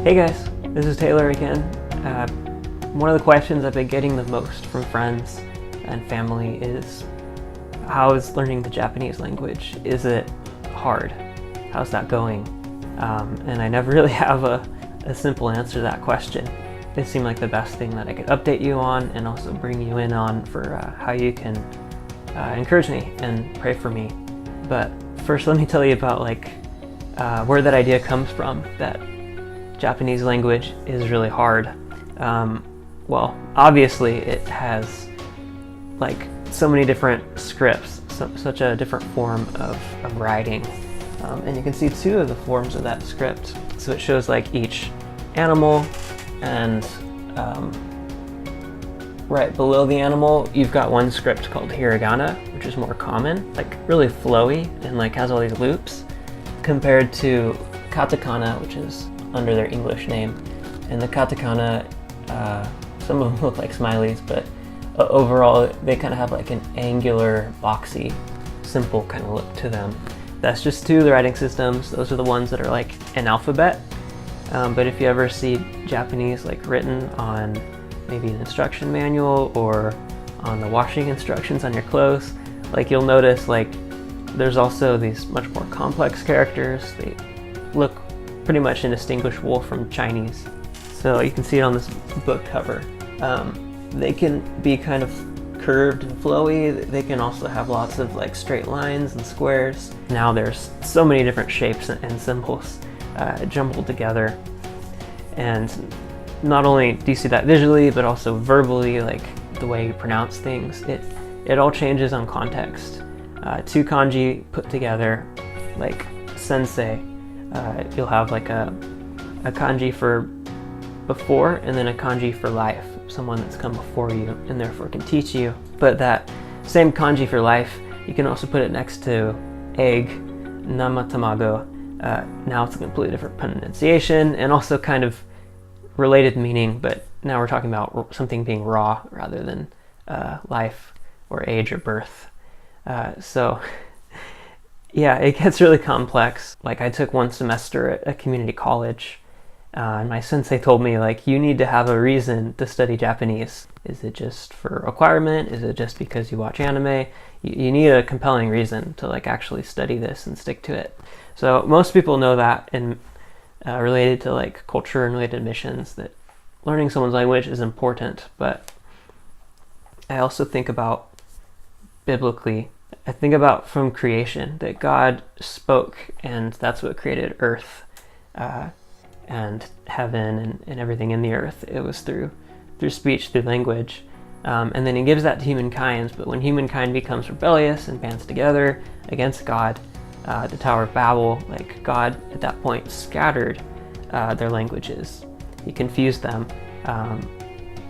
Hey guys, this is Taylor again. One of the questions I've been getting the most from friends and family is, how is learning the Japanese language? Is it hard? How's that going? And I never really have a simple answer to that question. It seemed like the best thing that I could update you on and also bring you in on for how you can encourage me and pray for me. But first, let me tell you about where that idea comes from, that Japanese language is really hard. Well, obviously it has so many different scripts, such a different form of writing. And you can see two of the forms of that script. So it shows each animal, and right below the animal you've got one script called hiragana, which is more common, really flowy and has all these loops, compared to katakana, which is under their English name. And the katakana, some of them look like smileys, but overall they kind of have an angular, boxy, simple kind of look to them. That's just two of the writing systems. Those are the ones that are an alphabet. But if you ever see Japanese written on maybe an instruction manual or on the washing instructions on your clothes, you'll notice there's also these much more complex characters. They look pretty much indistinguishable from Chinese. So you can see it on this book cover. They can be kind of curved and flowy. They can also have lots of straight lines and squares. Now there's so many different shapes and symbols jumbled together. And not only do you see that visually, but also verbally, the way you pronounce things. It all changes on context. Two kanji put together, like sensei, you'll have a kanji for before and then a kanji for life, someone that's come before you and therefore can teach you. But that same kanji for life, you can also put it next to egg, nama tamago. Now it's a completely different pronunciation and also kind of related meaning, but now we're talking about something being raw rather than life or age or birth. So yeah, it gets really complex. I took one semester at a community college, and my sensei told me, you need to have a reason to study Japanese. Is it just for requirement? Is it just because you watch anime? You need a compelling reason to actually study this and stick to it. So most people know that, and related to culture and related missions, that learning someone's language is important. But I also think about biblically. I think about from creation, that God spoke, and that's what created earth and heaven and everything in the earth. It was through speech, through language. And then he gives that to humankind, but when humankind becomes rebellious and bands together against God, the Tower of Babel, God at that point scattered their languages. He confused them,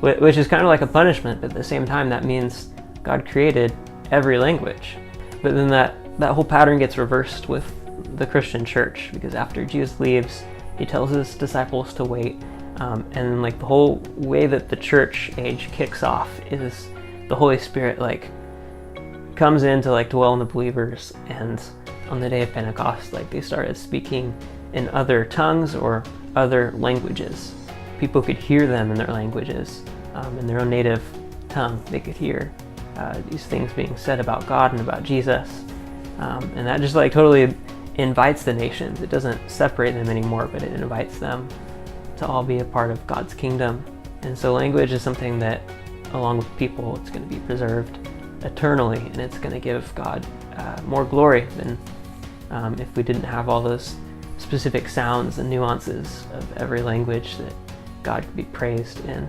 which is kind of like a punishment, but at the same time that means God created every language. But then that whole pattern gets reversed with the Christian church, because after Jesus leaves, he tells his disciples to wait, and the whole way that the church age kicks off is the Holy Spirit comes in to dwell in the believers. And on the day of Pentecost, they started speaking in other tongues or other languages. People could hear them in their languages, in their own native tongue. They could hear these things being said about God and about Jesus, and that just totally invites the nations. It doesn't separate them anymore, but it invites them to all be a part of God's kingdom. And so language is something that, along with people, it's going to be preserved eternally, and it's going to give God more glory than if we didn't have all those specific sounds and nuances of every language that God could be praised in.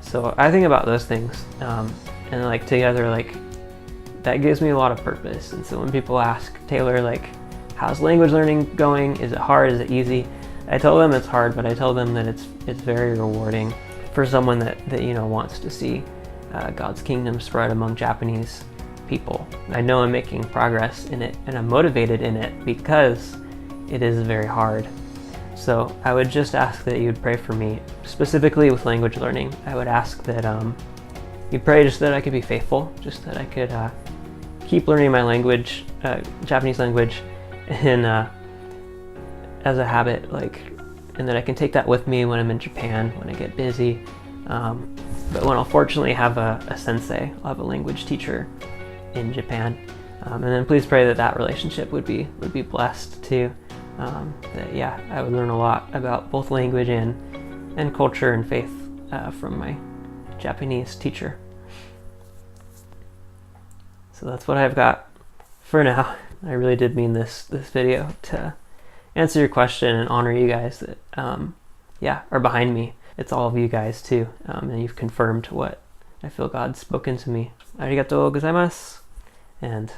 So I think about those things, and together, that gives me a lot of purpose. And so when people ask, Taylor, how's language learning going? Is it hard? Is it easy? I tell them it's hard, but I tell them that it's very rewarding for someone that wants to see God's kingdom spread among Japanese people. I know I'm making progress in it, and I'm motivated in it because it is very hard. So I would just ask that you'd pray for me, specifically with language learning. I would ask that you'd pray just that I could be faithful, just that I could keep learning my language, Japanese language, in as a habit, like, and that I can take that with me when I'm in Japan, when I get busy. But when I'll fortunately have a sensei, I'll have a language teacher in Japan. And then please pray that that relationship would be blessed too. That, yeah, I would learn a lot about both language and culture and faith from my Japanese teacher. So that's what I've got for now. I really did mean this video to answer your question and honor you guys that are behind me. It's all of you guys too, and you've confirmed what I feel God's spoken to me. Arigatou gozaimasu, and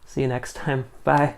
see you next time. Bye.